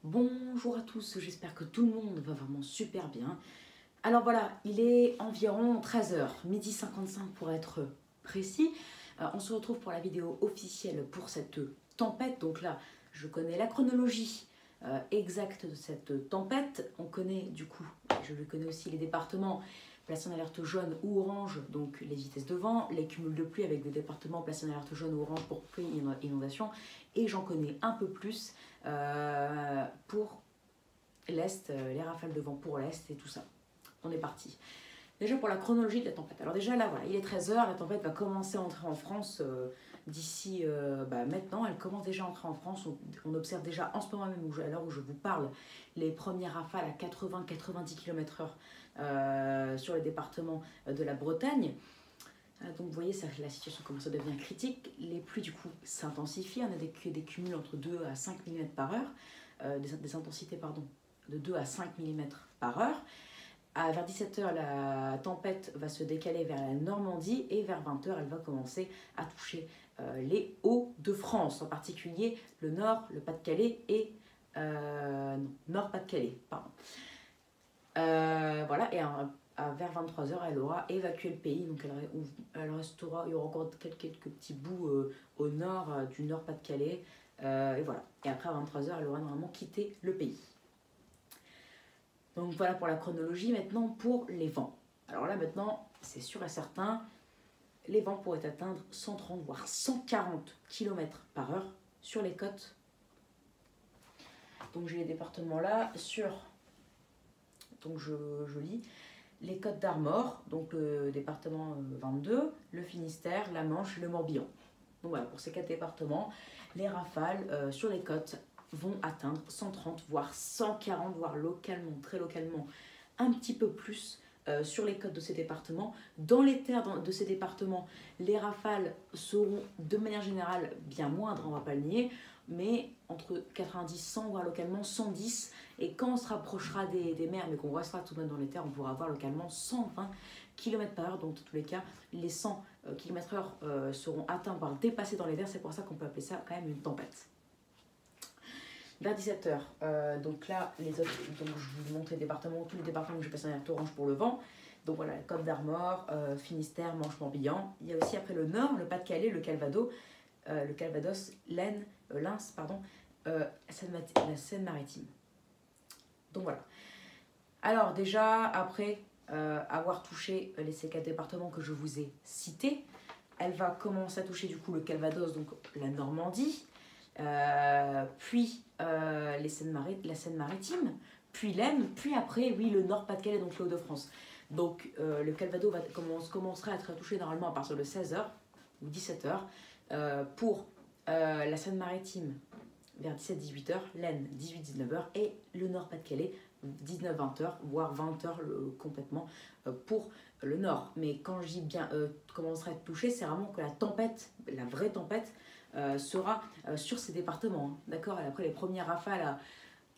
Bonjour à tous, j'espère que tout le monde va vraiment super bien. Alors voilà, il est environ 13h, midi 55 pour être précis. On se retrouve pour la vidéo officielle pour cette tempête. Donc là, je connais la chronologie exacte de cette tempête. On connaît du coup, je le connais aussi, les départements placés en alerte jaune ou orange, donc les vitesses de vent, les cumuls de pluie avec des départements placés en alerte jaune ou orange pour pluie et inondation. Et j'en connais un peu plus pour l'Est, les rafales de vent pour l'Est et tout ça. On est parti. Déjà pour la chronologie de la tempête. Alors déjà là, voilà, il est 13h, la tempête va commencer à entrer en France d'ici maintenant. Elle commence déjà à entrer en France. On observe déjà en ce moment même, à l'heure où je vous parle, les premières rafales à 80-90 km/h sur les départements de la Bretagne. Donc vous voyez, la situation commence à devenir critique. Les pluies du coup s'intensifient. On a des cumuls entre 2 à 5 mm par heure. Des intensités de 2 à 5 mm par heure. Vers 17h, la tempête va se décaler vers la Normandie et vers 20h, elle va commencer à toucher les Hauts-de-France, en particulier le Nord, le Pas-de-Calais et Nord-Pas-de-Calais. Voilà, et vers 23h, elle aura évacué le pays, donc il y aura encore quelques petits bouts au nord, du Nord-Pas-de-Calais, et voilà. Et après, à 23h, elle aura normalement quitté le pays. Donc voilà pour la chronologie. Maintenant pour les vents. Alors là maintenant, c'est sûr et certain, les vents pourraient atteindre 130 voire 140 km/h sur les côtes. Donc j'ai les départements là sur, donc je lis, les côtes d'Armor, donc le département 22, le Finistère, la Manche, le Morbihan. Donc voilà, pour ces 4 départements, les rafales sur les côtes vont atteindre 130 voire 140 voire localement, très localement, un petit peu plus sur les côtes de ces départements. Dans les terres de ces départements, les rafales seront de manière générale bien moindres, on ne va pas le nier, mais entre 90, 100 voire localement 110. Et quand on se rapprochera des mers, mais qu'on restera tout de même dans les terres, on pourra avoir localement 120 km/h. Donc dans tous les cas, les 100 km/h seront atteints, voire dépassés dans les terres. C'est pour ça qu'on peut appeler ça quand même une tempête. Vers 17h, donc là, les autres, donc je vous montre les départements, tous les départements que j'ai passé en alerte orange pour le vent. Donc voilà, Côte d'Armor, Finistère, Manche, Morbihan. Il y a aussi après le Nord, le Pas-de-Calais, le Calvados, l'Aisne, Lens, la Seine-Maritime. Donc voilà. Alors déjà, après avoir touché ces 4 départements que je vous ai cités, elle va commencer à toucher du coup le Calvados, donc la Normandie, puis la Seine-Maritime, puis l'Aisne, puis après, oui, le Nord-Pas-de-Calais, donc les Hauts-de-France. Donc le Calvados commencerait à être touché normalement à partir de 16h ou 17h, pour la Seine-Maritime vers 17-18h, l'Aisne 18-19h et le Nord-Pas-de-Calais 19-20h, voire 20h complètement pour le Nord. Mais quand je dis bien commencerait à être touché, c'est vraiment que la tempête, la vraie tempête, sera sur ces départements, hein, d'accord. Et après les premières rafales à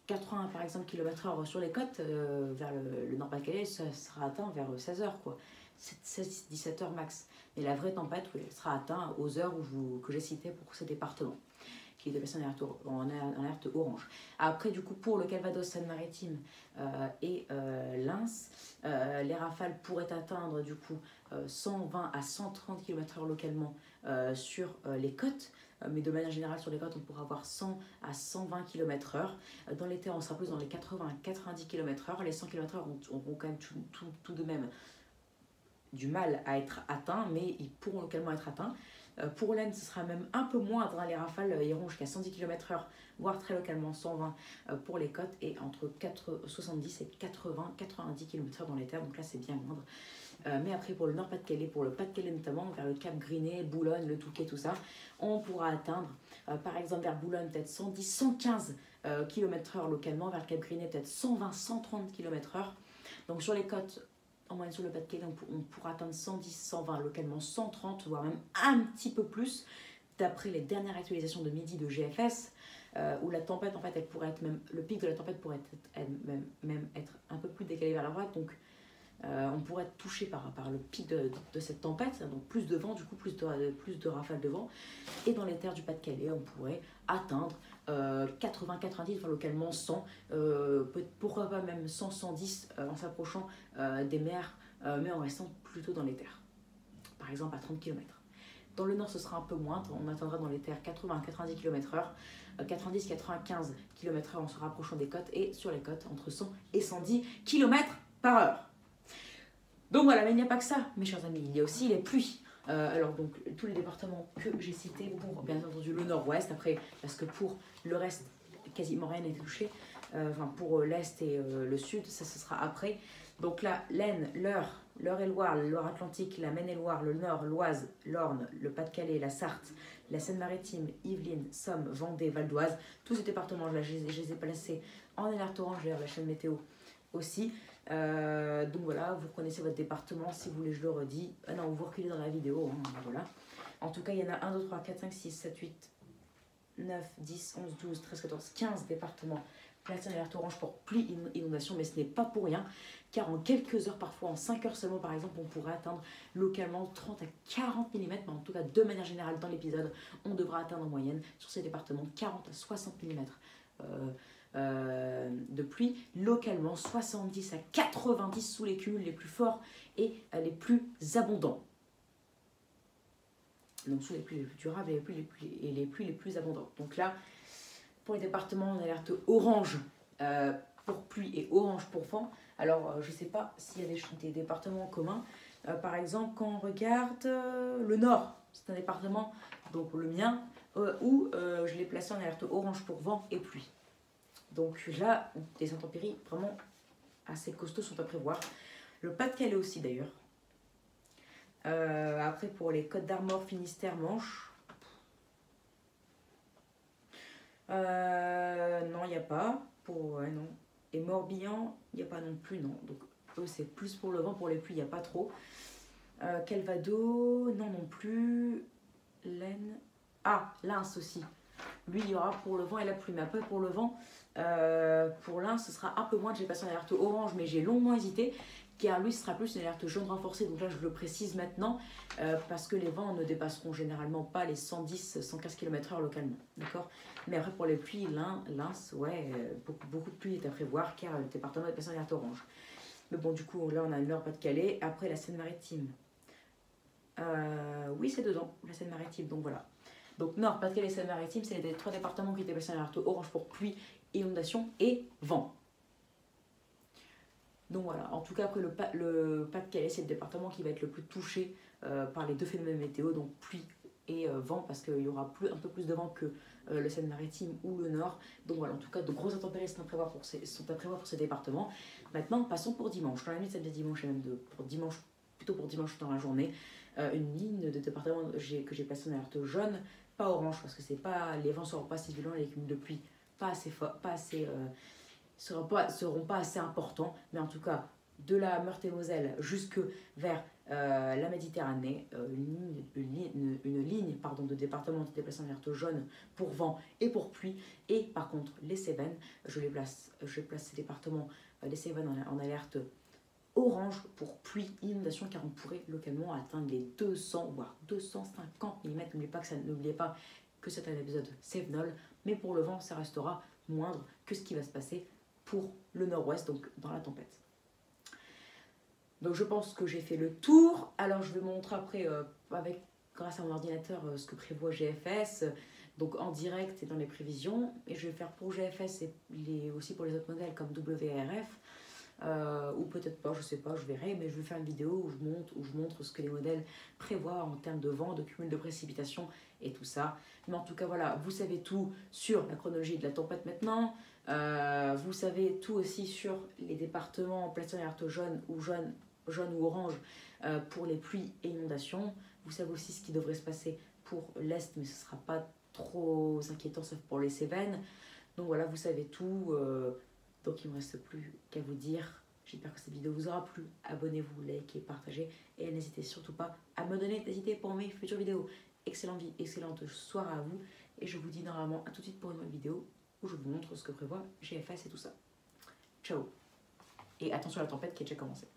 80 par exemple km/h sur les côtes vers le Nord-Pas-de-Calais, ça sera atteint vers 16h quoi, 16-17h max. Mais la vraie tempête, oui, elle sera atteinte aux heures que j'ai citées pour ces départements, qui est passé en alerte orange. Après du coup pour le Calvados, Seine-Maritime et Lens, les rafales pourraient atteindre du coup 120 à 130 km/h localement sur les côtes, mais de manière générale sur les côtes on pourra avoir 100 à 120 km/h. Dans les terres on sera plus dans les 80 à 90 km/h. Les 100 km/h auront quand même tout de même du mal à être atteints, mais ils pourront localement être atteints. Pour l'Aisne, ce sera même un peu moindre, hein, les rafales iront jusqu'à 110 km/h, voire très localement 120 pour les côtes, et entre 70 et 80-90 km/h dans les terres, donc là c'est bien moindre. Mais après pour le Nord-Pas-de-Calais, pour le Pas-de-Calais notamment, vers le Cap Grinet, Boulogne, le Touquet, tout ça, on pourra atteindre par exemple vers Boulogne peut-être 110-115 km/h localement, vers le Cap Grinet peut-être 120-130 km/h. Donc sur les côtes, en moyenne sur le Pas-de-Calais, on pourra atteindre 110, 120, localement 130, voire même un petit peu plus, d'après les dernières actualisations de midi de GFS, où la tempête, en fait, elle pourrait être même, le pic de la tempête pourrait même être un peu plus décalé vers la droite, donc on pourrait être touché par le pic de cette tempête, donc plus de vent, du coup plus de rafales de vent, et dans les terres du Pas-de-Calais, on pourrait atteindre 80-90, enfin localement 100, pourquoi pas même 100-110 en s'approchant des mers, mais en restant plutôt dans les terres. Par exemple à 30 km. Dans le nord, ce sera un peu moins, on atteindra dans les terres 80-90 km/h, 90-95 km/h en se rapprochant des côtes, et sur les côtes, entre 100 et 110 km/h. Donc voilà, mais il n'y a pas que ça, mes chers amis, il y a aussi les pluies. Alors donc, tous les départements que j'ai cités pour, bien entendu, le nord-ouest, après, parce que pour le reste, quasiment rien n'est touché, enfin pour l'est et le sud, ça ce sera après. Donc là, l'Aisne, l'Eure-et-Loire, le Loire-Atlantique, la Maine-et-Loire, le Nord, l'Oise, l'Orne, le Pas-de-Calais, la Sarthe, la Seine-Maritime, Yvelines, Somme, Vendée, Val d'Oise, tous ces départements, là, je les ai placés en alerte orange, d'ailleurs la chaîne météo aussi. Donc voilà, vous connaissez votre département, si vous voulez je le redis. Ah non, vous reculez dans la vidéo, hein, voilà. En tout cas, il y en a 1, 2, 3, 4, 5, 6, 7, 8, 9, 10, 11, 12, 13, 14, 15 départements placés en alerte orange pour pluie inondation, mais ce n'est pas pour rien, car en quelques heures, parfois en 5 heures seulement par exemple, on pourrait atteindre localement 30 à 40 mm, mais en tout cas de manière générale dans l'épisode, on devra atteindre en moyenne sur ces départements 40 à 60 mm de pluie, localement 70 à 90 sous les cumuls les plus forts et les plus abondants. Donc sous les pluies les plus durables et les pluies les plus abondantes. Donc là, pour les départements, on alerte orange pour pluie et orange pour vent. Alors, je ne sais pas s'il y a des départements en commun. Par exemple, quand on regarde le Nord, c'est un département, donc le mien, où je l'ai placé en alerte orange pour vent et pluie. Donc là, des intempéries vraiment assez costauds sont à prévoir. Le Pas-de-Calais aussi d'ailleurs. Après, pour les Côtes d'Armor, Finistère, Manche, non, il n'y a pas. Ouais, non. Et Morbihan, il n'y a pas non plus, non. Donc eux, c'est plus pour le vent, pour les pluies, il n'y a pas trop. Calvados, non non plus. L'Aisne. Ah, Lens aussi. Lui, il y aura pour le vent et la pluie. Mais après, pour le vent, pour l'Ain, ce sera un peu moins. J'ai passé en alerte orange, mais j'ai longuement hésité, car lui, ce sera plus une alerte jaune renforcée. Donc là, je le précise maintenant, parce que les vents ne dépasseront généralement pas les 110-115 km/h localement. D'accord. Mais après, pour les pluies, Lens, ouais, beaucoup de pluie est à prévoir, car le département est passé en alerte orange. Mais bon, du coup, là, on a le Nord, Pas-de-Calais. Après, la Seine-Maritime. Oui, c'est dedans, la Seine-Maritime. Donc voilà. Donc Nord, Pas-de-Calais, Seine-Maritime, c'est les 3 départements qui étaient placés en alerte orange pour pluie, inondation et vent. Donc voilà, en tout cas après le Pas-de-Calais, c'est le département qui va être le plus touché par les deux phénomènes météo, donc pluie et vent, parce qu'il y aura un peu plus de vent que le Seine-Maritime ou le Nord. Donc voilà, en tout cas de grosses intempéries sont à prévoir pour ces départements. Maintenant, passons pour dimanche. Dans la nuit de samedi dimanche et même plutôt pour dimanche dans la journée, une ligne de département que j'ai placée en alerte jaune, pas orange, parce que les vents ne seront pas assez violents et les cumuls de pluie seront pas assez importants, mais en tout cas de la Meurthe-et-Moselle jusque vers la Méditerranée, une ligne de département qui est placée en alerte jaune pour vent et pour pluie. Et par contre les Cévennes, je place ces départements, les Cévennes en alerte orange pour pluie, inondation, car on pourrait localement atteindre les 200 voire 250 mm. N'oubliez pas que c'est un épisode Cévenol, mais pour le vent ça restera moindre que ce qui va se passer pour le nord-ouest, donc dans la tempête. Donc je pense que j'ai fait le tour. Alors je vais vous montrer après, grâce à mon ordinateur, ce que prévoit GFS, donc en direct et dans les prévisions. Et je vais faire pour GFS et aussi pour les autres modèles comme WRF. Ou peut-être pas, je sais pas, je verrai, mais je vais faire une vidéo où je montre ce que les modèles prévoient en termes de vent, de cumul de précipitations et tout ça. Mais en tout cas, voilà, vous savez tout sur la chronologie de la tempête maintenant. Vous savez tout aussi sur les départements placés en alerte jaune ou orange pour les pluies et inondations. Vous savez aussi ce qui devrait se passer pour l'Est, mais ce ne sera pas trop inquiétant sauf pour les Cévennes. Donc voilà, vous savez tout. Donc il ne me reste plus qu'à vous dire, j'espère que cette vidéo vous aura plu. Abonnez-vous, likez, partagez et n'hésitez surtout pas à me donner des idées pour mes futures vidéos. Excellente soirée à vous et je vous dis normalement à tout de suite pour une nouvelle vidéo où je vous montre ce que prévoit GFS et tout ça. Ciao. Et attention à la tempête qui a déjà commencé.